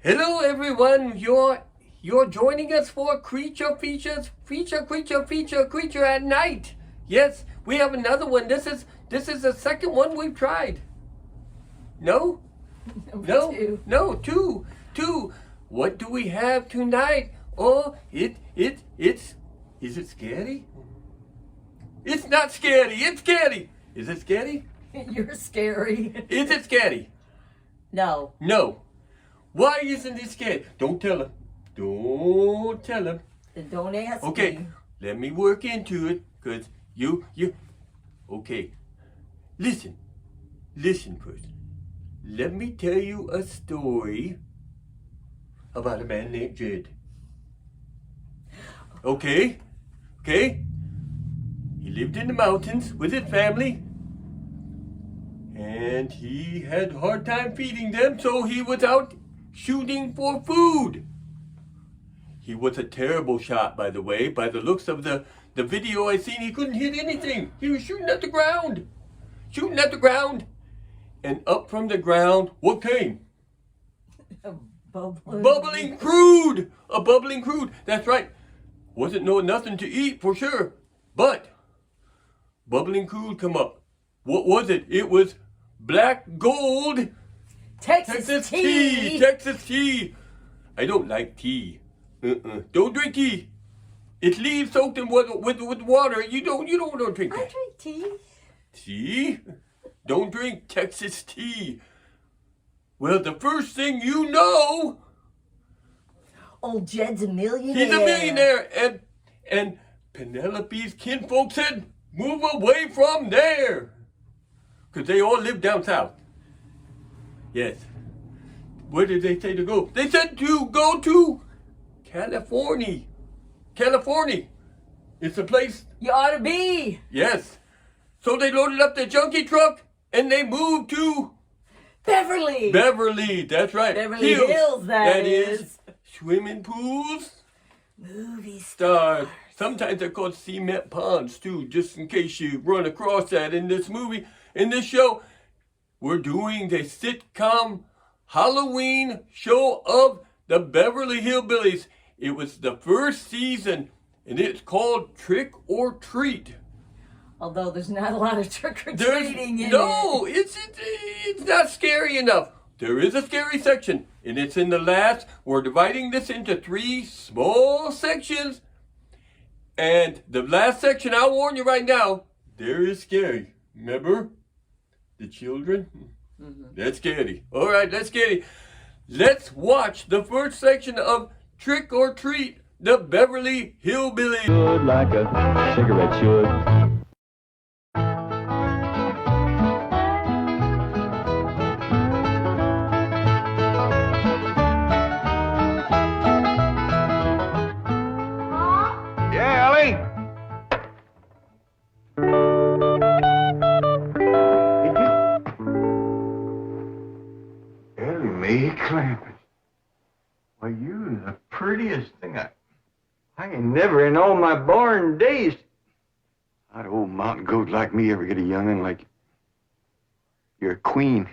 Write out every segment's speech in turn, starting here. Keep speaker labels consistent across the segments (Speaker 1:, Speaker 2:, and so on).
Speaker 1: Hello, everyone. You're joining us for Creature at Night. Yes, we have another one. This is the second one we've tried. No? No, two. What do we have tonight? Oh, is it scary? It's not scary. It's scary. Is it scary?
Speaker 2: You're scary.
Speaker 1: Is it scary?
Speaker 2: No.
Speaker 1: No. Why isn't it scary? Don't tell him. Don't tell him.
Speaker 2: Then don't ask me.
Speaker 1: Okay, let me work into it, because you... Okay, listen first. Let me tell you a story about a man named Jed. Okay? He lived in the mountains with his family, and he had a hard time feeding them, so he was out shooting for food. He was a terrible shot, by the way. By the looks of the video I seen, he couldn't hit anything. He was shooting at the ground. And up from the ground, what came?
Speaker 2: A bubbling
Speaker 1: crude. A bubbling crude. That's right. Wasn't nothing to eat for sure. But bubbling crude come up. What was it? It was black gold.
Speaker 2: Texas tea.
Speaker 1: Texas tea. I don't like tea. Don't drink tea. It's leaves soaked in with water. You don't want to drink that.
Speaker 2: I drink tea.
Speaker 1: Tea? Don't drink Texas tea. Well, the first thing you know,
Speaker 2: Old Jed's a millionaire.
Speaker 1: he's a millionaire, and Penelope's kinfolk said, move away from there, because they all live down south. Yes. Where did they say to go? They said to go to California. It's a place.
Speaker 2: You ought to be.
Speaker 1: Yes. So they loaded up the junkie truck and they moved to
Speaker 2: Beverly,
Speaker 1: that's right.
Speaker 2: Beverly Hills, that is.
Speaker 1: Swimming pools.
Speaker 2: Movie
Speaker 1: Stars. Sometimes they're called cement ponds too, just in case you run across that in this movie. In this show, we're doing the sitcom Halloween show of the Beverly Hillbillies. It was the first season, and it's called Trick or Treat.
Speaker 2: Although there's not a lot of trick-or-treating in it.
Speaker 1: No, it's not scary enough. There is a scary section, and it's in the last. We're dividing this into 3 small sections. And the last section, I'll warn you right now, there is scary. Remember? The children? Mm-hmm. That's scary. All right, that's scary. Let's watch the first section of Trick or Treat, the Beverly Hillbillies.
Speaker 3: Should like a cigarette should.
Speaker 4: Yeah, Ellie? Ellie Mae Clampett. Why, you the prettiest thing I ain't never in all my born days. How'd an old mountain goat like me ever get a young'un like you? You're a queen.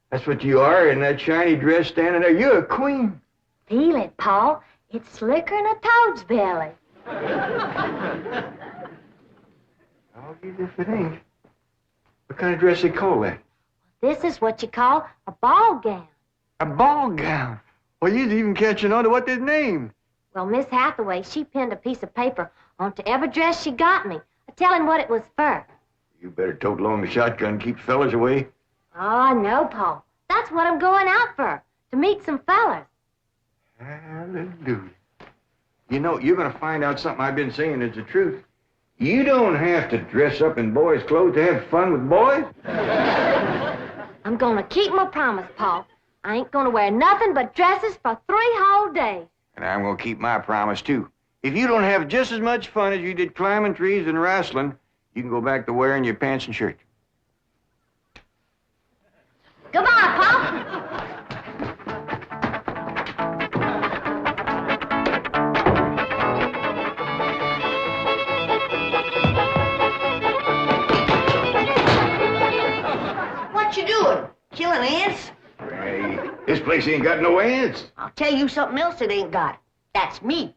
Speaker 4: That's what you are in that shiny dress standing there. You're a queen.
Speaker 5: Feel it, Paul. It's slicker than a toad's belly.
Speaker 4: I'll give you if it ain't. What kind of dress they call that?
Speaker 5: This is what you call a ball gown.
Speaker 4: A ball gown. Well, you'd even catching on to what they're named.
Speaker 5: Well, Miss Hathaway, she pinned a piece of paper onto every dress she got me, telling what it was for.
Speaker 4: You better tote along the shotgun, keep fellas away.
Speaker 5: Oh, no, Paul. That's what I'm going out for, to meet some fellas.
Speaker 4: Hallelujah. You know, you're going to find out something I've been saying is the truth. You don't have to dress up in boys' clothes to have fun with boys.
Speaker 5: I'm going to keep my promise, Paul. I ain't going to wear nothing but dresses for 3 whole days.
Speaker 4: And I'm going to keep my promise, too. If you don't have just as much fun as you did climbing trees and wrestling, you can go back to wearing your pants and shirt.
Speaker 5: Goodbye, Paul.
Speaker 6: What you doing? Killing ants?
Speaker 4: Hey, this place place ain't got no ants.
Speaker 5: I'll tell you something else it ain't got. That's me.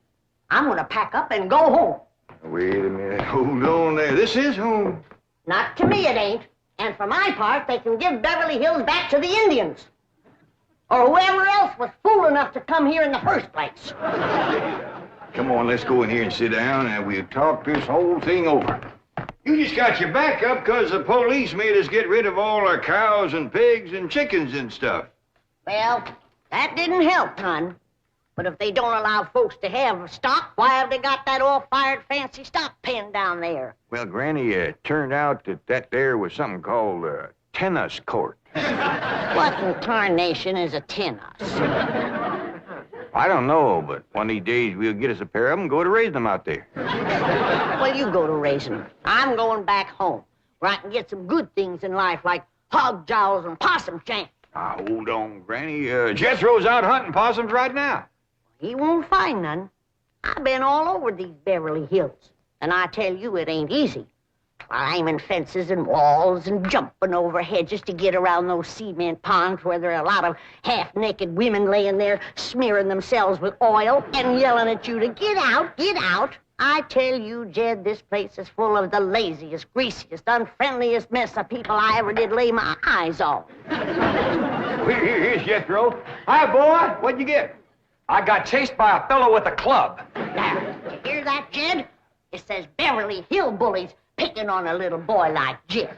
Speaker 5: I'm gonna pack up and go home.
Speaker 4: Wait a minute. Hold on there. This is home.
Speaker 5: Not to me it ain't. And for my part, they can give Beverly Hills back to the Indians. Or whoever else was fool enough to come here in the first place.
Speaker 4: Come on, let's go in here and sit down, and we'll talk this whole thing over. You just got your back up because the police made us get rid of all our cows and pigs and chickens and stuff.
Speaker 5: Well, that didn't help, hon. But if they don't allow folks to have stock, why have they got that all-fired fancy stock pen down there?
Speaker 4: Well, Granny, it turned out that there was something called a tennis court.
Speaker 5: What in tarnation is a tennis?
Speaker 4: I don't know, but one of these days we'll get us a pair of them and go to raise them out there.
Speaker 5: Well, you go to raising them. I'm going back home, where I can get some good things in life, like hog jowls and possum shanks.
Speaker 4: Now, hold on, Granny. Jethro's out hunting possums right now.
Speaker 5: He won't find none. I've been all over these Beverly Hills, and I tell you it ain't easy. Climbing fences and walls and jumping over hedges to get around those cement ponds where there are a lot of half-naked women laying there smearing themselves with oil and yelling at you to get out, get out. I tell you, Jed, this place is full of the laziest, greasiest, unfriendliest mess of people I ever did lay my eyes on.
Speaker 4: Here's Jethro. Hi, boy. What'd you get?
Speaker 6: I got chased by a fellow with a club.
Speaker 5: Now, did you hear that, Jed? It says Beverly Hillbillies picking on a little boy like Jed.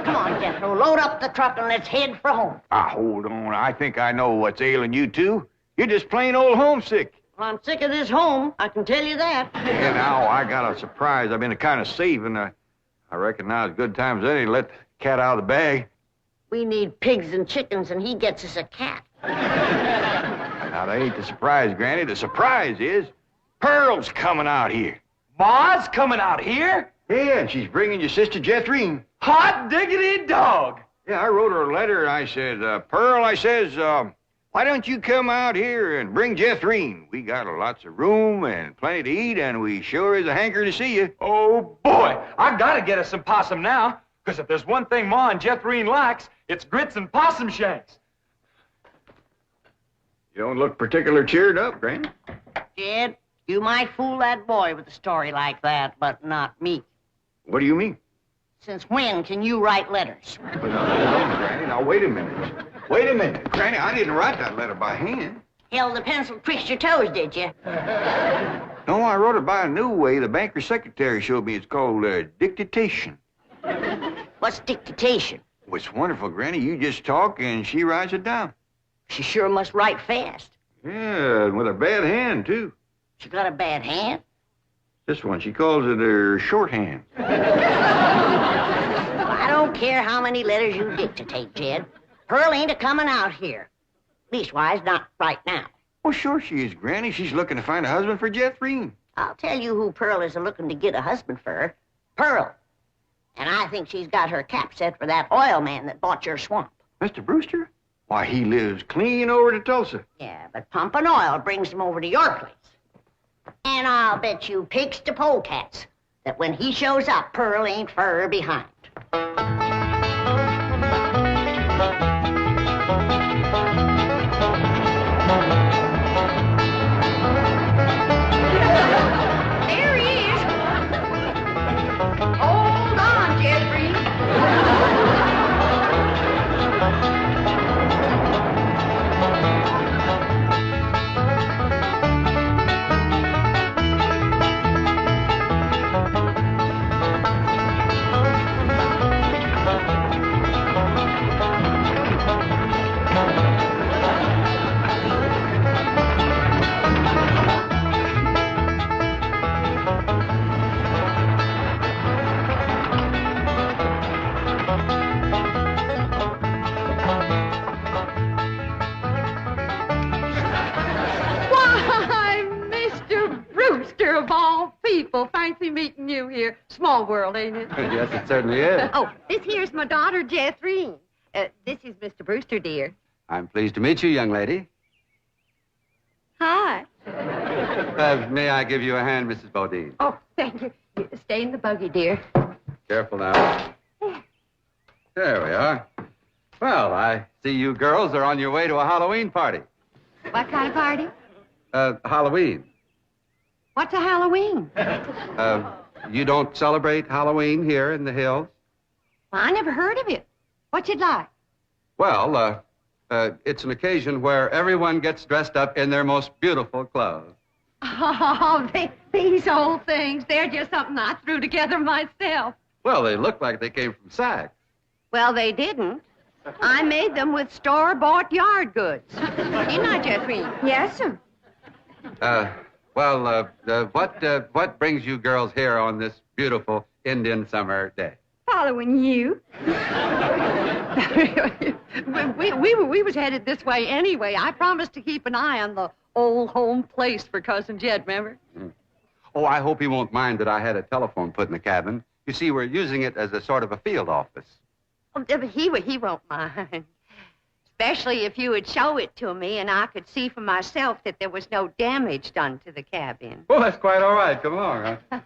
Speaker 5: Come on, Jethro, load up the truck and let's head for home.
Speaker 4: Hold on. I think I know what's ailing you two. You're just plain old homesick.
Speaker 5: Well, I'm sick of this home, I can tell you that.
Speaker 4: Yeah, now, I got a surprise. I've been kind of saving. I reckon now's good time as any to let the cat out of the bag.
Speaker 5: We need pigs and chickens, and he gets us a cat.
Speaker 4: Now, that ain't the surprise, Granny. The surprise is Pearl's coming out here.
Speaker 6: Ma's coming out here?
Speaker 4: Yeah, and she's bringing your sister Jethrine.
Speaker 6: Hot diggity dog.
Speaker 4: Yeah, I wrote her a letter. I said, Pearl, I says, why don't you come out here and bring Jethrine? We got lots of room and plenty to eat, and we sure is a hanker to see you.
Speaker 6: Oh, boy. I gotta get us some possum now, because if there's one thing Ma and Jethrine likes, it's grits and possum shanks.
Speaker 4: You don't look particular cheered up, Granny.
Speaker 5: Jed, you might fool that boy with a story like that, but not me.
Speaker 4: What do you mean?
Speaker 5: Since when can you write letters?
Speaker 4: Well, now, hold on, Granny. Now, wait a minute. Wait a minute. Granny, I didn't write that letter by hand.
Speaker 5: Held the pencil betwixt your toes, did you?
Speaker 4: No, I wrote it by a new way. The banker's secretary showed me. It's called dictation.
Speaker 5: What's dictation?
Speaker 4: Well, it's wonderful, Granny. You just talk, and she writes it down.
Speaker 5: She sure must write fast.
Speaker 4: Yeah, and with a bad hand, too.
Speaker 5: She got a bad hand?
Speaker 4: This one, she calls it her shorthand.
Speaker 5: I don't care how many letters you dictate, Jed. Pearl ain't a-coming out here. Leastwise, not right now.
Speaker 4: Well, sure she is, Granny. She's looking to find a husband for Jethrine.
Speaker 5: I'll tell you who Pearl is a-looking to get a husband for. Pearl. And I think she's got her cap set for that oil man that bought your swamp.
Speaker 4: Mr. Brewster? Why, he lives clean over to Tulsa.
Speaker 5: Yeah, but pumping oil brings him over to your place. And I'll bet you pigs to polecats that when he shows up, Pearl ain't fur behind.
Speaker 2: There he is. Hold on, Jeffrey.
Speaker 7: Why, Mr. Brewster of all people. Fancy meeting you here. Small world, ain't it?
Speaker 3: Yes, it certainly is.
Speaker 7: Oh, this here's my daughter, Jethrine. This is Mr. Brewster, dear.
Speaker 3: I'm pleased to meet you, young lady.
Speaker 7: Hi.
Speaker 3: May I give you a hand, Mrs. Bodine?
Speaker 7: Oh, thank you. Stay in the buggy, dear.
Speaker 3: Careful now. There we are. Well, I see you girls are on your way to a Halloween party.
Speaker 7: What kind of party?
Speaker 3: Halloween.
Speaker 7: What's a Halloween?
Speaker 3: You don't celebrate Halloween here in the hills?
Speaker 7: Well, I never heard of it. What's it like?
Speaker 3: Well, it's an occasion where everyone gets dressed up in their most beautiful clothes.
Speaker 7: Oh, these old things, they're just something I threw together myself.
Speaker 3: Well, they look like they came from Saks.
Speaker 7: Well, they didn't. I made them with store-bought yard goods. Didn't I, Jeffrey? Yes, sir.
Speaker 3: What brings you girls here on this beautiful Indian summer day?
Speaker 7: Following you. we was headed this way anyway. I promised to keep an eye on the old home place for Cousin Jed, remember?
Speaker 3: Oh, I hope he won't mind that I had a telephone put in the cabin. You see, we're using it as a sort of a field office.
Speaker 7: Oh, he won't mind. Especially if you would show it to me and I could see for myself that there was no damage done to the cabin.
Speaker 3: Well, that's quite all right. Come along, huh?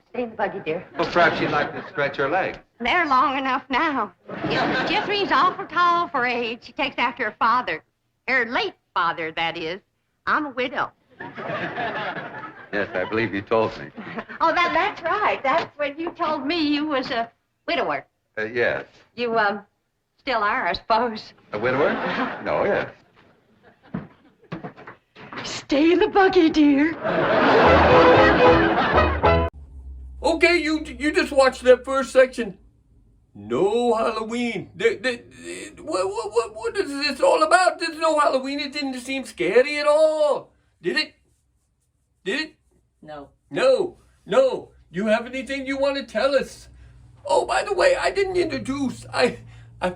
Speaker 7: Stay in the buggy, dear.
Speaker 3: Well, perhaps you'd like to stretch your legs.
Speaker 7: They're long enough now. You know, Jeffrey's awful tall for age. She takes after her father. Her late father, that is. I'm a widow.
Speaker 3: Yes, I believe you told me.
Speaker 7: Oh, that's right. That's when you told me you was a widower.
Speaker 3: Yes.
Speaker 7: You, still are, I suppose.
Speaker 3: A widower? No, yes.
Speaker 7: Stay in the buggy, dear.
Speaker 1: Okay, you just watched that first section. No Halloween. What is this all about? There's no Halloween. It didn't seem scary at all. Did it? Did it?
Speaker 2: No.
Speaker 1: No. You have anything you want to tell us? Oh, by the way, I didn't introduce. I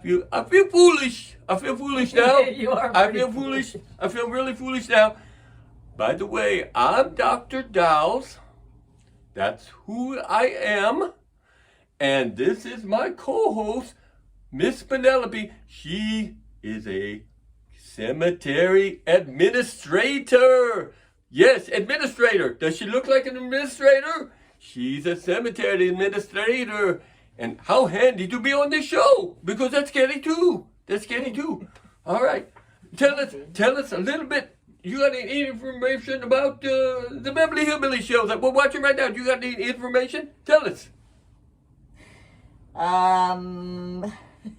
Speaker 1: feel foolish. I feel foolish now.
Speaker 2: You are
Speaker 1: I
Speaker 2: pretty
Speaker 1: feel foolish. I feel really foolish now. By the way, I'm Dr.Dollz. That's who I am. And this is my co-host, Miss Penelope. She is a cemetery administrator. Yes, administrator. Does she look like an administrator? She's a cemetery administrator. And how handy to be on this show, because that's scary too. All right. Tell us a little bit. You got any information about the Beverly Hillbillies show that we're watching right now? You got any information? Tell us.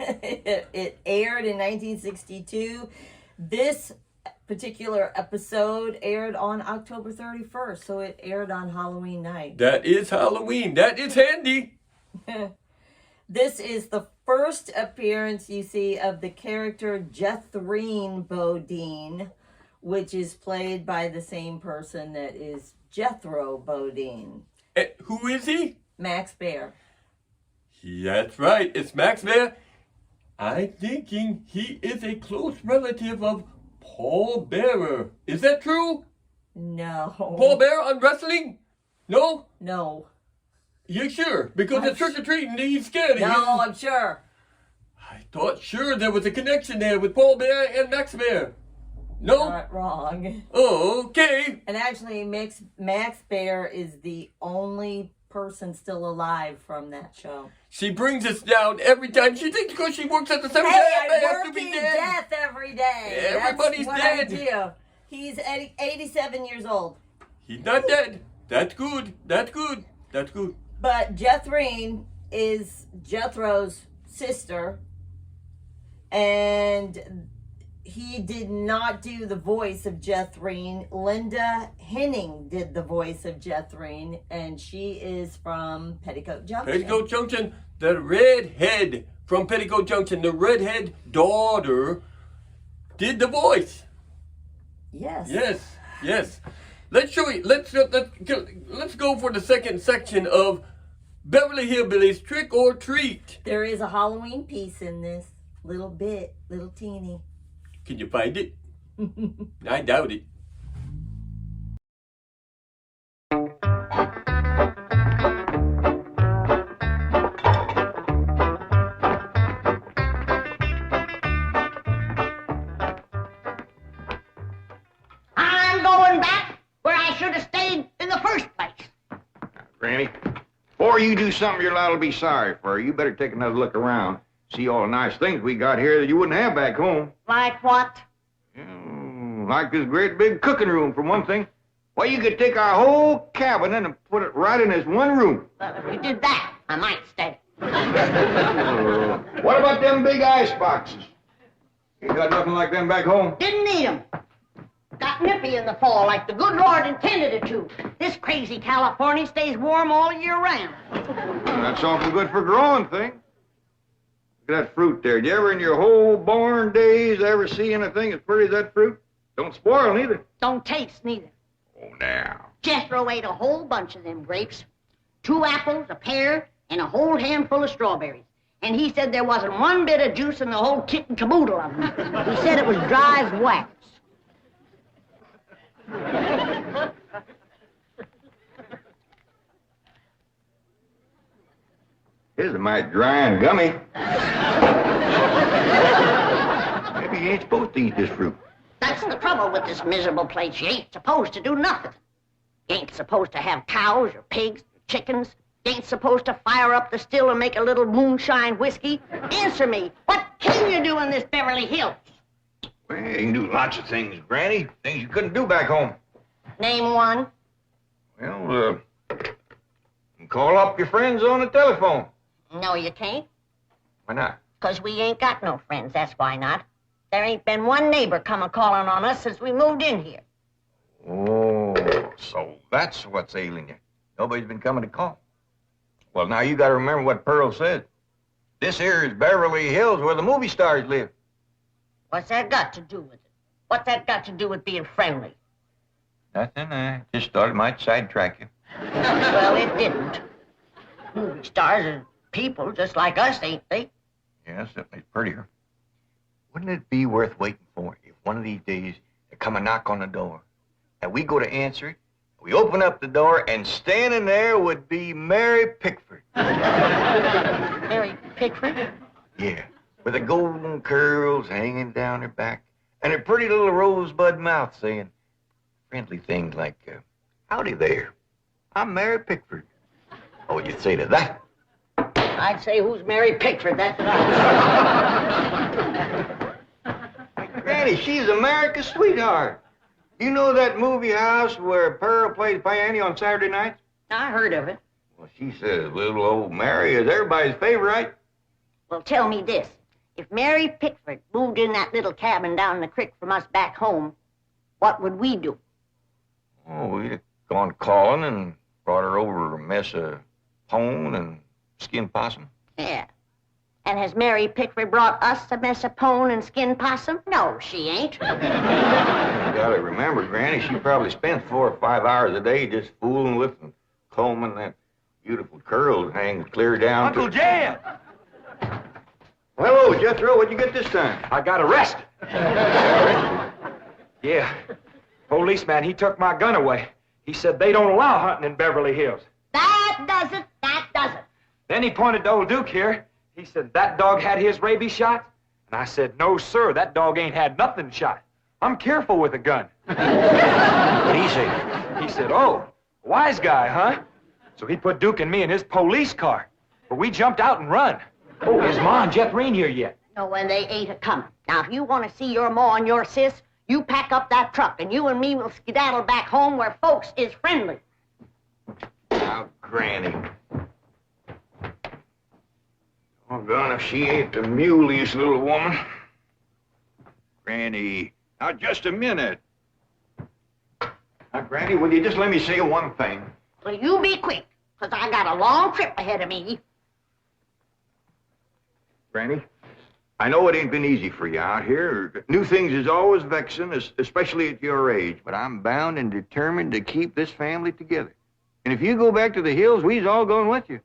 Speaker 2: It aired in 1962. This particular episode aired on October 31st, so it aired on Halloween night.
Speaker 1: That is Halloween. That is handy.
Speaker 2: This is the first appearance you see of the character Jethreen Bodine, which is played by the same person that is Jethro Bodine.
Speaker 1: Who is he?
Speaker 2: Max Baer.
Speaker 1: That's right. It's Max Baer. I'm thinking he is a close relative of Paul Bearer. Is that true?
Speaker 2: No.
Speaker 1: Paul Bearer on wrestling? No?
Speaker 2: No.
Speaker 1: You sure? Because it's trick-or-treating, he's scared of you.
Speaker 2: No, I'm sure.
Speaker 1: I thought sure there was a connection there with Paul Bear and Max Bear. No?
Speaker 2: Not wrong.
Speaker 1: Oh, okay.
Speaker 2: And actually, Max Baer is the only person still alive from that show.
Speaker 1: She brings us down every time. She thinks because she works at the cemetery,
Speaker 2: Hey,
Speaker 1: I have
Speaker 2: I'm
Speaker 1: to be
Speaker 2: working
Speaker 1: dead.
Speaker 2: death every day.
Speaker 1: Everybody's
Speaker 2: That's what
Speaker 1: dead.
Speaker 2: I do. He's 87 years old.
Speaker 1: He's not dead. That's good.
Speaker 2: But Jethreen is Jethro's sister, and he did not do the voice of Jethreen. Linda Henning did the voice of Jethreen, and she is from Petticoat Junction.
Speaker 1: Petticoat Junction, the redhead from Petticoat Junction, the redhead daughter did the voice.
Speaker 2: Yes.
Speaker 1: Yes. Let's show you. Let's go for the second section of Beverly Hillbillies Trick or Treat.
Speaker 2: There is a Halloween piece in this. Little teeny.
Speaker 1: Can you find it? I doubt it.
Speaker 5: I'm going back where I should have stayed in the first place.
Speaker 4: Granny, before you do something you're liable to be sorry for, you better take another look around. See all the nice things we got here that you wouldn't have back home.
Speaker 5: Like what?
Speaker 4: Like this great big cooking room, for one thing. Why, you could take our whole cabin and put it right in this one room.
Speaker 5: Well, if you did that, I might stay.
Speaker 4: What about them big ice boxes? You got nothing like them back home?
Speaker 5: Didn't need 'em. Got nippy in the fall like the good Lord intended it to. This crazy California stays warm all year round.
Speaker 4: That's awful good for growing things. Look at that fruit there. Did you ever in your whole born days ever see anything as pretty as that fruit? Don't spoil neither.
Speaker 5: Don't taste neither.
Speaker 4: Oh, now.
Speaker 5: Jethro ate a whole bunch of them grapes. 2 apples, a pear, and a whole handful of strawberries. And he said there wasn't one bit of juice in the whole kit and caboodle of them. He said it was dry as wax.
Speaker 4: Here's a mite dry and gummy. Maybe you ain't supposed to eat this fruit.
Speaker 5: That's the trouble with this miserable place. You ain't supposed to do nothing. You ain't supposed to have cows or pigs or chickens. You ain't supposed to fire up the still and make a little moonshine whiskey. Answer me, what can you do in this Beverly Hills?
Speaker 4: Well, you can do lots of things, Granny. Things you couldn't do back home.
Speaker 5: Name one.
Speaker 4: Well, you can call up your friends on the telephone.
Speaker 5: No, you can't.
Speaker 4: Why not?
Speaker 5: 'Cause we ain't got no friends, that's why not. There ain't been one neighbor come a-calling on us since we moved in here.
Speaker 4: Oh, so that's what's ailing you. Nobody's been coming to call. Well, now you got to remember what Pearl said. This here is Beverly Hills where the movie stars live.
Speaker 5: What's that got to do with it? What's that got to do with being friendly?
Speaker 4: Nothing. I just thought it might sidetrack you.
Speaker 5: Well, it didn't. Movie stars are people just like us, ain't they?
Speaker 4: Yeah, certainly prettier. Wouldn't it be worth waiting for if one of these days they come a knock on the door and we go to answer it, we open up the door and standing there would be Mary Pickford.
Speaker 5: Mary Pickford?
Speaker 4: Yeah, with the golden curls hanging down her back and her pretty little rosebud mouth saying friendly things like, howdy there, I'm Mary Pickford. Oh, you'd say to that?
Speaker 5: I'd say, who's Mary Pickford? That's what I
Speaker 4: Granny, she's America's sweetheart. You know that movie house where Pearl plays piano on Saturday nights?
Speaker 5: I heard of it.
Speaker 4: Well, she says little old Mary is everybody's favorite.
Speaker 5: Well, tell me this. If Mary Pickford moved in that little cabin down the creek from us back home, what would we do?
Speaker 4: Oh, we'd have gone calling and brought her over a mess of pone and skinned possum.
Speaker 5: Yeah. And has Mary Pickford brought us a mess of pone and skinned possum? No, she ain't.
Speaker 4: You gotta remember, Granny, she probably spent 4 or 5 hours a day just fooling with and combing that beautiful curls hang clear down
Speaker 6: Uncle Jan!
Speaker 4: Hello, Jethro. What'd you get this time?
Speaker 6: I got arrested. Yeah. Policeman, he took my gun away. He said they don't allow hunting in Beverly Hills.
Speaker 5: That does it. That does it.
Speaker 6: Then he pointed to old Duke here. He said that dog had his rabies shot. And I said, no, sir, that dog ain't had nothing shot. I'm careful with a gun.
Speaker 4: What'd he say?
Speaker 6: He said, oh, wise guy, huh? So he put Duke and me in his police car. But we jumped out and run. Oh, is Ma and Jethro here yet?
Speaker 5: No, when they ain't a-coming. Now, if you want to see your ma and your sis, you pack up that truck, and you and me will skedaddle back home where folks is friendly.
Speaker 4: Now, Granny. Doggone if she ain't the muleyest little woman. Granny, now just a minute. Now, Granny, will you just let me say one thing?
Speaker 5: Well, you be quick, 'cause I got a long trip ahead of me.
Speaker 4: Granny, I know it ain't been easy for you out here. New things is always vexing, especially at your age. But I'm bound and determined to keep this family together. And if you go back to the hills, we's all going with you.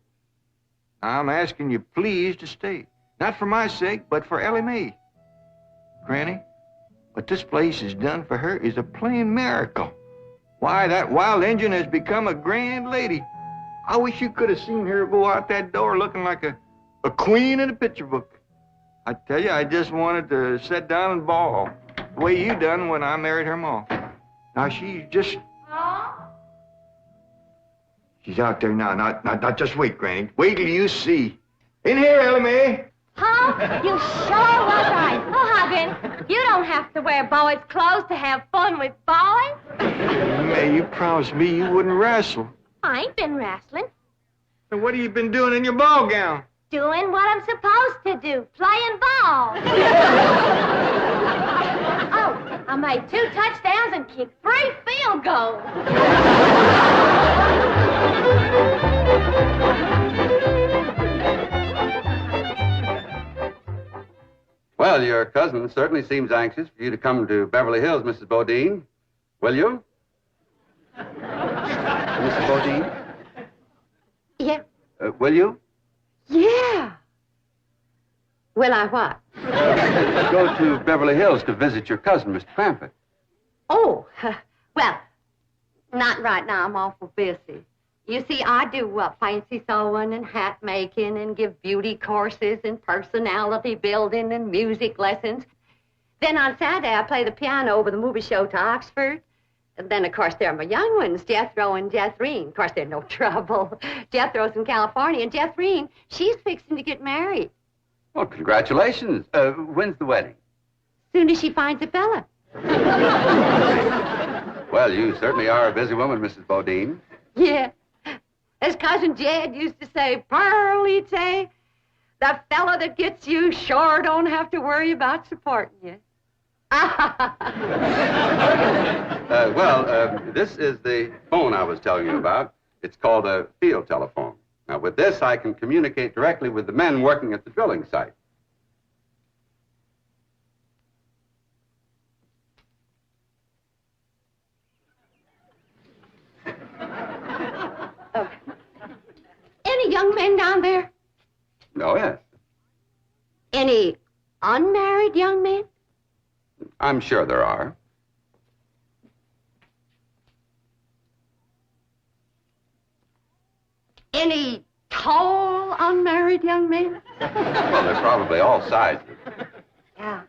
Speaker 4: I'm asking you please to stay. Not for my sake, but for Ellie Mae. Granny, what this place has done for her is a plain miracle. Why, that wild Injun has become a grand lady. I wish you could have seen her go out that door looking like a queen in a picture book. I tell you, I just wanted to sit down and bawl, the way you done when I married her ma. Now, she's just... She's out there now. Now, just wait, Granny. Wait till you see. In here, Ellie Mae.
Speaker 8: Huh? You sure was right. Oh, Huggin, you don't have to wear boys' clothes to have fun with boys.
Speaker 4: May, you promised me you wouldn't wrestle.
Speaker 8: I ain't been wrestling.
Speaker 4: Then what have you been doing in your ball gown?
Speaker 8: Doing what I'm supposed to do, playing ball. Oh, I made 2 touchdowns and kicked 3 field goals.
Speaker 3: Well, your cousin certainly seems anxious for you to come to Beverly Hills, Mrs. Bodine. Will you? Mrs. Bodine?
Speaker 7: Yeah.
Speaker 3: Will you?
Speaker 7: Yeah. Will I what?
Speaker 3: Go to Beverly Hills to visit your cousin, Mr. Crampett.
Speaker 7: Oh, well, not right now. I'm awful busy. You see, I do fancy sewing and hat making and give beauty courses and personality building and music lessons. Then on Saturday, I play the piano over the movie show to Oxford. And then, of course, there are my young ones, Jethro and Jethreen. Of course, they're no trouble. Jethro's in California, and Jethreen, she's fixing to get married.
Speaker 3: Well, congratulations. When's the wedding?
Speaker 7: Soon as she finds a fella.
Speaker 3: Well, you certainly are a busy woman, Mrs. Bodine.
Speaker 7: Yeah. As Cousin Jed used to say, Pearl, he'd say, the fella that gets you sure don't have to worry about supporting you.
Speaker 3: This is the phone I was telling you about. It's called a field telephone. Now, with this, I can communicate directly with the men working at the drilling site.
Speaker 7: Any young men down there?
Speaker 3: Oh, yes.
Speaker 7: Any unmarried young men?
Speaker 3: I'm sure there are.
Speaker 7: Any tall unmarried young men?
Speaker 3: Well, they're probably all sizes.
Speaker 7: Yeah.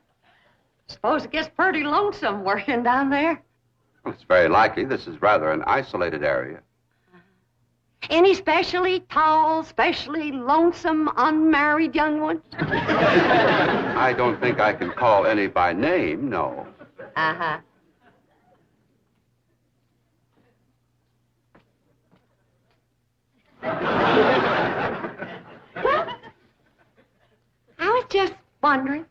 Speaker 7: Suppose it gets pretty lonesome working down there.
Speaker 3: Well, it's very likely. This is rather an isolated area.
Speaker 7: Any specially tall, specially lonesome, unmarried young ones?
Speaker 3: I don't think I can call any by name, no.
Speaker 7: Uh-huh. Well, I was just wondering.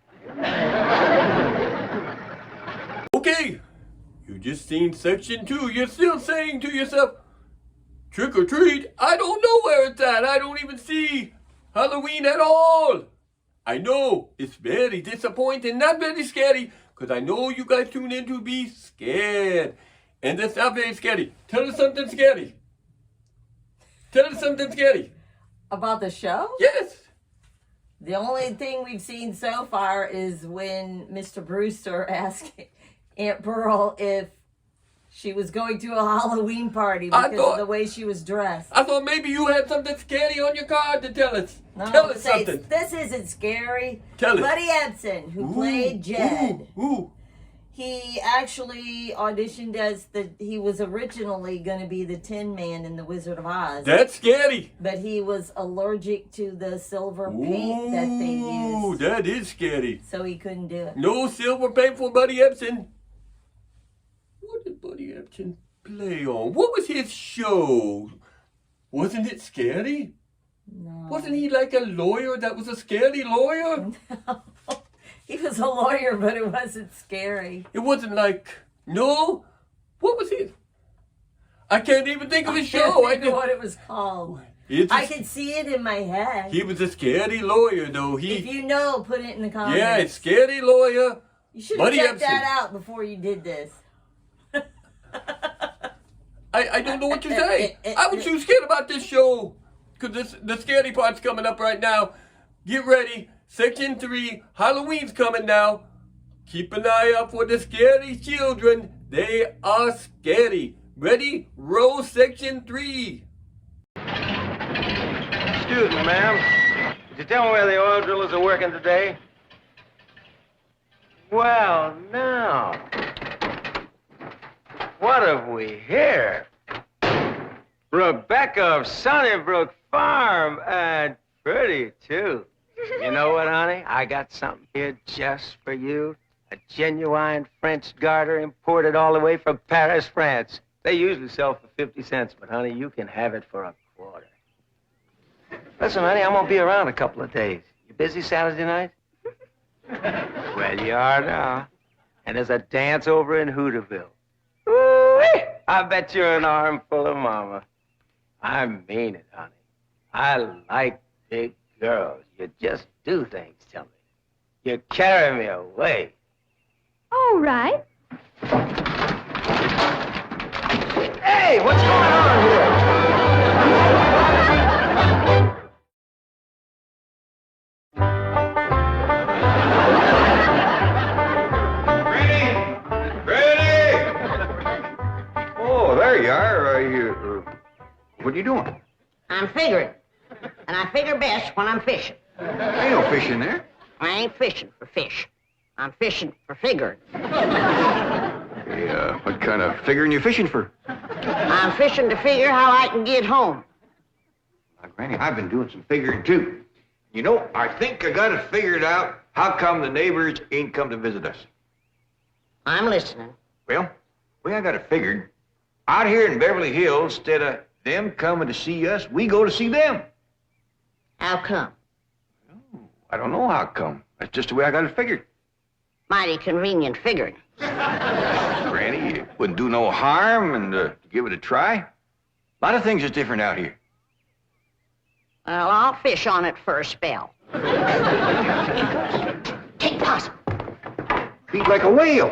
Speaker 1: Okay, you just seen section 2. You're still saying to yourself, trick or treat? I don't know where it's at. I don't even see Halloween at all. I know it's very disappointing, not very scary, because I know you guys tune in to be scared. And that's not very scary. Tell us something scary. Tell us something scary.
Speaker 2: About the show?
Speaker 1: Yes.
Speaker 2: The only thing we've seen so far is when Mr. Brewster asked Aunt Pearl if she was going to a Halloween party because of the way she was dressed.
Speaker 1: I thought maybe you had something scary on your card to tell us.
Speaker 2: No,
Speaker 1: tell us something.
Speaker 2: This isn't scary.
Speaker 1: Tell us.
Speaker 2: Buddy Ebsen, who played Jed,
Speaker 1: Ooh.
Speaker 2: he actually auditioned as he was originally going to be the Tin Man in The Wizard of Oz.
Speaker 1: That's scary.
Speaker 2: But he was allergic to the silver paint that they used.
Speaker 1: Ooh, that is scary.
Speaker 2: So he couldn't do it.
Speaker 1: No silver paint for Buddy Ebsen. What did Buddy Ebsen play on? What was his show? Wasn't it scary?
Speaker 2: No.
Speaker 1: Wasn't he like a lawyer that was a scary lawyer?
Speaker 2: No. He was a lawyer, but it wasn't scary.
Speaker 1: It wasn't like, no? What was it? I can't even think of his show.
Speaker 2: I can't think of what it was called. I can see it in my head.
Speaker 1: He was a scary lawyer, though.
Speaker 2: If you know, put it in the comments.
Speaker 1: Yeah, it's scary lawyer.
Speaker 2: You should have
Speaker 1: Buddy
Speaker 2: checked
Speaker 1: Ebsen.
Speaker 2: that out before you did this.
Speaker 1: I don't know what to say. I was too scared about this show. Because the scary part's coming up right now. Get ready. Section 3. Halloween's coming now. Keep an eye out for the scary children. They are scary. Ready? Roll section 3.
Speaker 4: Excuse me, ma'am. Could you tell me where the oil drillers are working today? Well, now. What have we here? Rebecca of Sunnybrook Farm, and pretty, too.
Speaker 9: You know what, honey? I got something here just for you. A genuine French garter imported all the way from Paris, France. They usually sell for 50 cents, but, honey, you can have it for a quarter. Listen, honey, I'm gonna be around a couple of days. You busy Saturday night? Well, you are now. And there's a dance over in Hooterville. Ooh-wee! I bet you're an armful of mama. I mean it, honey. I like big girls. You just do things to me. You carry me away.
Speaker 8: All right.
Speaker 9: Hey, what's going on here?
Speaker 4: Oh, there you are. What are you doing?
Speaker 5: I'm figuring. And I figure best when I'm fishing.
Speaker 4: Ain't no fish in there.
Speaker 5: I ain't fishing for fish. I'm fishing for figuring.
Speaker 4: Hey, what kind of figuring you fishing for?
Speaker 5: I'm fishing to figure how I can get home.
Speaker 4: Now, Granny, I've been doing some figuring, too. You know, I think I got it figured out how come the neighbors ain't come to visit us.
Speaker 5: I'm listening.
Speaker 4: Well, the way I got it figured, out here in Beverly Hills, instead of them coming to see us, we go to see them.
Speaker 5: How come?
Speaker 4: I don't know how come. That's just the way I got it figured.
Speaker 5: Mighty convenient figuring.
Speaker 4: Granny, it wouldn't do no harm and to give it a try. A lot of things is different out here.
Speaker 5: Well, I'll fish on it for a spell. Take possum.
Speaker 4: Feet like a whale.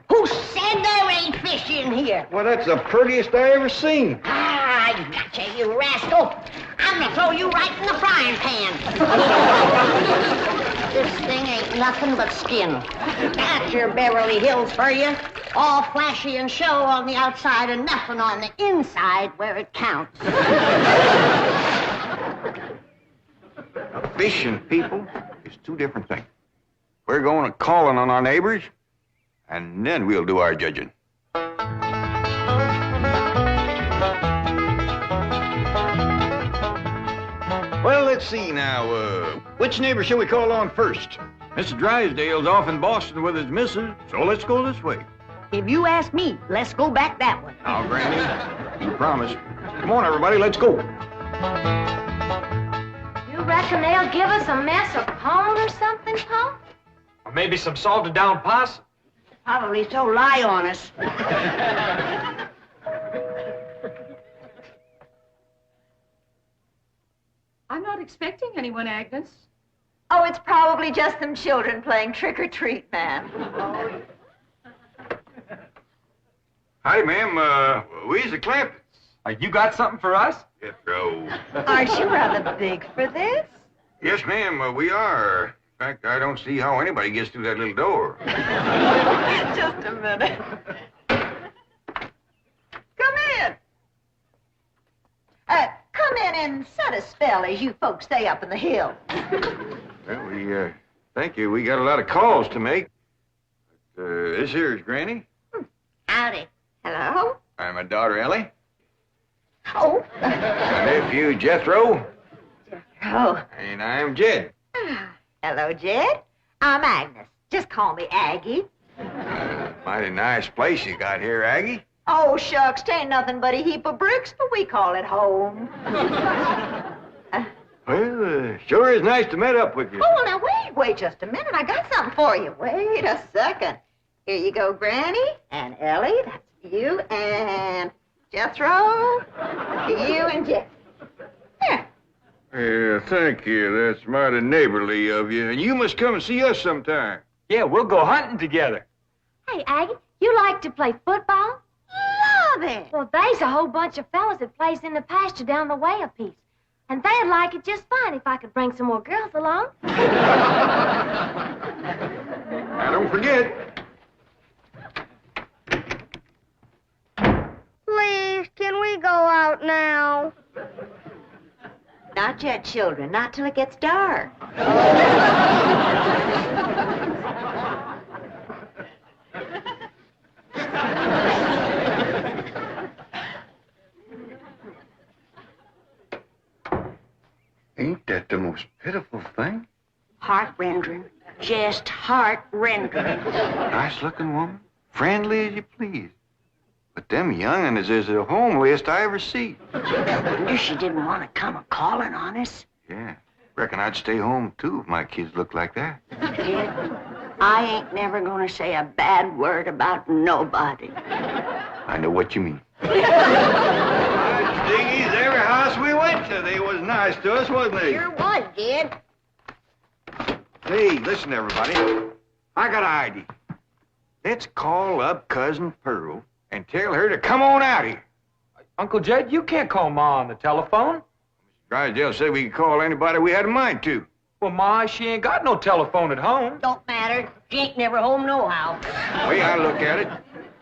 Speaker 5: Who said there ain't fish in here?
Speaker 4: Well, that's the prettiest I ever seen.
Speaker 5: Ah, I gotcha, you rascal. I'm gonna throw you right in the frying pan. This thing ain't nothing but skin. That's your Beverly Hills for you. All flashy and show on the outside and nothing on the inside where it counts.
Speaker 4: Fishing, people, is two different things. We're going to calling on our neighbors, and then we'll do our judging. Well, let's see now. Which neighbor shall we call on first? Mr. Drysdale's off in Boston with his missus, so let's go this way.
Speaker 5: If you ask me, let's go back that way.
Speaker 4: Now, Granny, you promise. Come on, everybody, let's go.
Speaker 8: You reckon they'll give us a mess of corn or something, Pa?
Speaker 6: Or maybe some salted down possum.
Speaker 5: Probably so lie on us.
Speaker 10: I'm not expecting anyone, Agnes.
Speaker 2: Oh, it's probably just them children playing trick-or-treat, ma'am.
Speaker 4: Howdy, ma'am. We's the Clampets.
Speaker 6: You got something for us?
Speaker 4: Jethro.
Speaker 2: Aren't you rather big for this?
Speaker 4: Yes, ma'am, we are. In fact, I don't see how anybody gets through that little door.
Speaker 2: Just a minute. Come in. Come in and set a spell, as you folks stay up in the hills.
Speaker 4: Well, we, thank you. We got a lot of calls to make. This here is Granny.
Speaker 5: Howdy. Hello?
Speaker 4: I'm my daughter, Ellie.
Speaker 5: Oh.
Speaker 4: My nephew, Jethro.
Speaker 5: Oh.
Speaker 4: And I'm Jed.
Speaker 5: Hello, Jed. I'm Agnes. Just call me Aggie.
Speaker 4: Mighty nice place you got here, Aggie.
Speaker 2: Oh, shucks, 'tain't nothing but a heap of bricks, but we call it home.
Speaker 4: Well, sure is nice to meet up with you.
Speaker 2: Oh, now wait just a minute. I got something for you. Wait a second. Here you go, Granny, and Ellie, that's you, and Jethro, you and Jeff. Here.
Speaker 4: Yeah, thank you. That's mighty neighborly of you. And you must come and see us sometime.
Speaker 6: Yeah, we'll go hunting together.
Speaker 8: Hey, Aggie, you like to play football?
Speaker 5: Love it.
Speaker 8: Well, there's a whole bunch of fellas that plays in the pasture down the way a piece. And they'd like it just fine if I could bring some more girls along.
Speaker 4: Now, don't forget.
Speaker 5: Please, can we go out now?
Speaker 2: Not yet, children. Not till it gets dark.
Speaker 4: Ain't that the most most pitiful thing.
Speaker 5: Heart-rendering. Just heart-rendering.
Speaker 4: Nice looking woman. Friendly as you please. But them young'uns is the homeliest I ever see.
Speaker 5: Wonder she didn't want to come a-calling on us.
Speaker 4: Yeah. Reckon I'd stay home, too, if my kids looked like that.
Speaker 5: Kid, I ain't never gonna say a bad word about nobody.
Speaker 4: I know what you mean. Diggies, every house we went to, they was nice to us, wasn't they?
Speaker 5: Sure was, kid.
Speaker 4: Hey, listen, everybody. I got an idea. Let's call up Cousin Pearl and tell her to come on out here.
Speaker 6: Uncle Jed, you can't call Ma on the telephone.
Speaker 4: Drysdale said we could call anybody we had a mind to.
Speaker 6: Well, Ma, she ain't got no telephone at home.
Speaker 5: Don't matter. She ain't never home nohow.
Speaker 4: The way I look at it,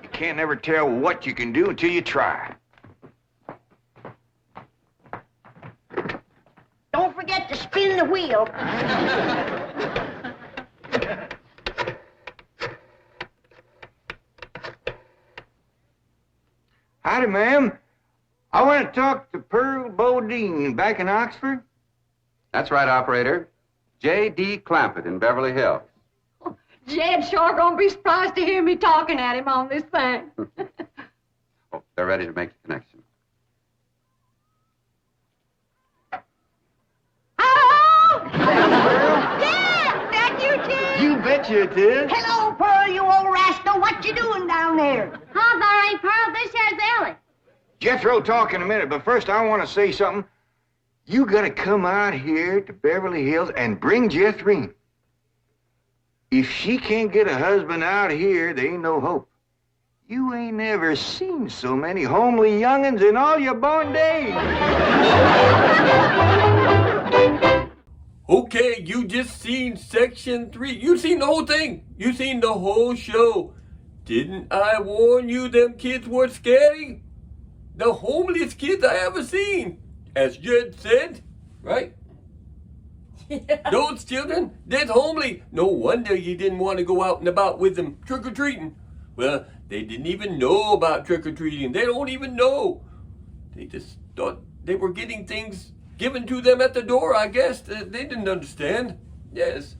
Speaker 4: you can't never tell what you can do until you try.
Speaker 5: Don't forget to spin the wheel.
Speaker 4: Howdy, ma'am. I want to talk to Pearl Bodine back in Oxford.
Speaker 3: That's right, operator. J.D. Clampett in Beverly Hills.
Speaker 10: Jed's sure gonna be surprised to hear me talking at him on this thing.
Speaker 3: Oh, they're ready to make the connection.
Speaker 10: Hello? Yeah, that you, Jed?
Speaker 4: You betcha it is.
Speaker 5: Hello, Pearl, you old rascal. What you doing down there?
Speaker 8: Oh, there ain't Pearl. This here's Ellie.
Speaker 4: Jethro talk in a minute, but first I want to say something. You gotta come out here to Beverly Hills and bring Jethrine. If she can't get a husband out here, there ain't no hope. You ain't never seen so many homely young'uns in all your born days.
Speaker 1: Okay, you just seen section 3. You seen the whole thing. You seen the whole show. Didn't I warn you them kids were scary? The homeliest kids I ever seen. As Jed said, right?
Speaker 2: Yeah.
Speaker 1: Those children, they're homely. No wonder you didn't want to go out and about with them trick-or-treating. Well, they didn't even know about trick-or-treating. They don't even know. They just thought they were getting things given to them at the door, I guess. They didn't understand. Yes.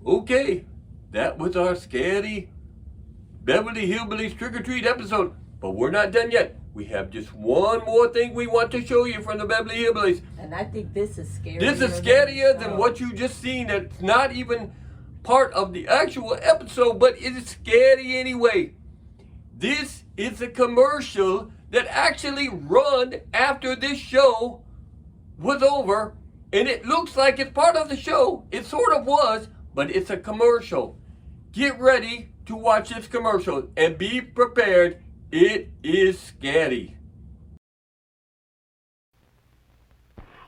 Speaker 1: Okay, that was our scary Beverly Hillbillies trick-or-treat episode. But we're not done yet. We have just one more thing we want to show you from the Beverly Hillbillies.
Speaker 2: And I think this is scarier.
Speaker 1: This is scarier than what you just seen. It's not even part of the actual episode, but it is scary anyway. This is a commercial that actually run after this show was over, and it looks like it's part of the show. It sort of was, but it's a commercial. Get ready to watch this commercial and be prepared. It is scary.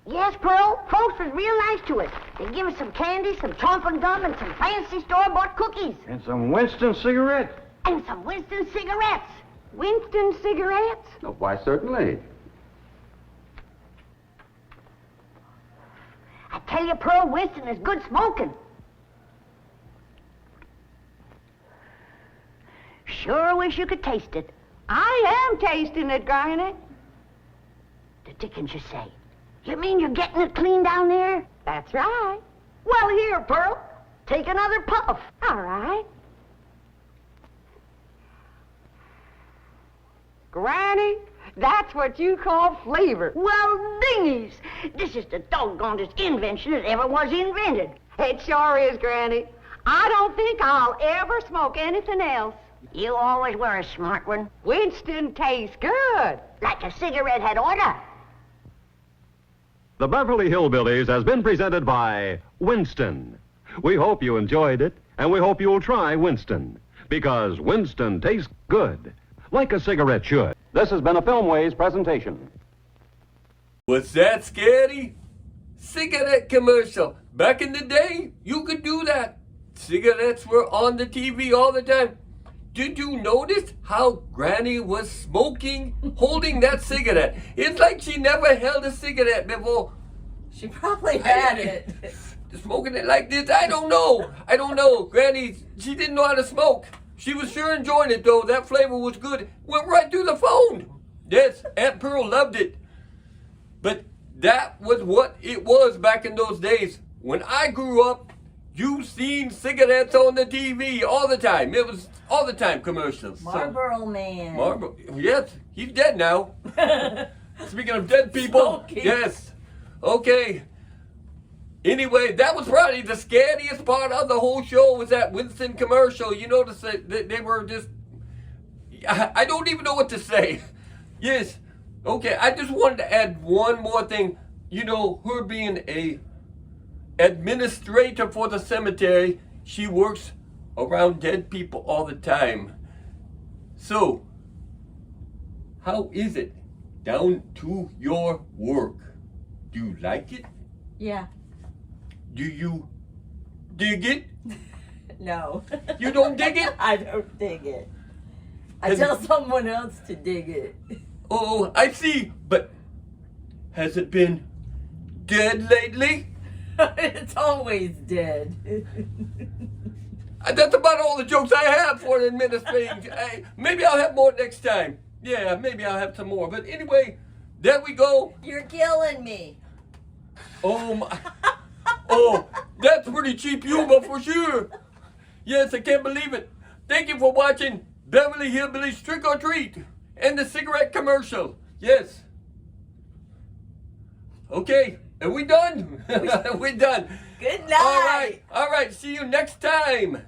Speaker 5: Yes, Pearl, folks was real nice to us. They give us some candy, some chomping gum, and some fancy store-bought cookies.
Speaker 4: And some Winston cigarettes.
Speaker 5: And some Winston cigarettes.
Speaker 10: Winston cigarettes?
Speaker 3: Oh, why, certainly.
Speaker 5: I tell you, Pearl, Winston is good smoking. Sure wish you could taste it.
Speaker 10: I am tasting it, Granny.
Speaker 5: The dickens you say? You mean you're getting it clean down there?
Speaker 10: That's right.
Speaker 5: Well, here, Pearl. Take another puff.
Speaker 10: All right. Granny, that's what you call flavor.
Speaker 5: Well, dingies. This is the doggonedest invention that ever was invented.
Speaker 10: It sure is, Granny. I don't think I'll ever smoke anything else.
Speaker 5: You always were a smart one.
Speaker 10: Winston tastes good.
Speaker 5: Like a cigarette had order.
Speaker 11: The Beverly Hillbillies has been presented by Winston. We hope you enjoyed it, and we hope you'll try Winston, because Winston tastes good, like a cigarette should. This has been a Filmways presentation.
Speaker 1: Was that scary? Cigarette commercial. Back in the day, you could do that. Cigarettes were on the TV all the time. Did you notice how Granny was smoking, holding that cigarette? It's like she never held a cigarette before.
Speaker 2: She probably had it.
Speaker 1: Smoking it like this, I don't know. Granny, she didn't know how to smoke. She was sure enjoying it, though. That flavor was good. Went right through the phone. Yes, Aunt Pearl loved it. But that was what it was back in those days. When I grew up, you seen cigarettes on the TV all the time. It was all the time commercials.
Speaker 2: Marlboro Man.
Speaker 1: Marlboro, yes, he's dead now. Speaking of dead people,
Speaker 2: Smoking.
Speaker 1: yes. Okay. Anyway, that was probably the scariest part of the whole show was that Winston commercial. You notice that they were just, I don't even know what to say. Yes. Okay, I just wanted to add one more thing. You know, her being a administrator for the cemetery, she works around dead people all the time. So, how is it down to your work? Do you like it?
Speaker 2: Yeah.
Speaker 1: Do you dig it?
Speaker 2: No.
Speaker 1: You don't dig it?
Speaker 2: I don't dig it. I tell someone else to dig it.
Speaker 1: Oh, I see. But has it been dead lately?
Speaker 2: It's always dead.
Speaker 1: That's about all the jokes I have for an administrating. Maybe I'll have more next time. Yeah, maybe I'll have some more. But anyway, there we go.
Speaker 2: You're killing me.
Speaker 1: Oh my. Oh, that's pretty cheap humor for sure. Yes, I can't believe it. Thank you for watching Beverly Hillbillies Trick or Treat and the cigarette commercial. Yes. Okay, are we done? We're done.
Speaker 2: Good night.
Speaker 1: All right. See you next time.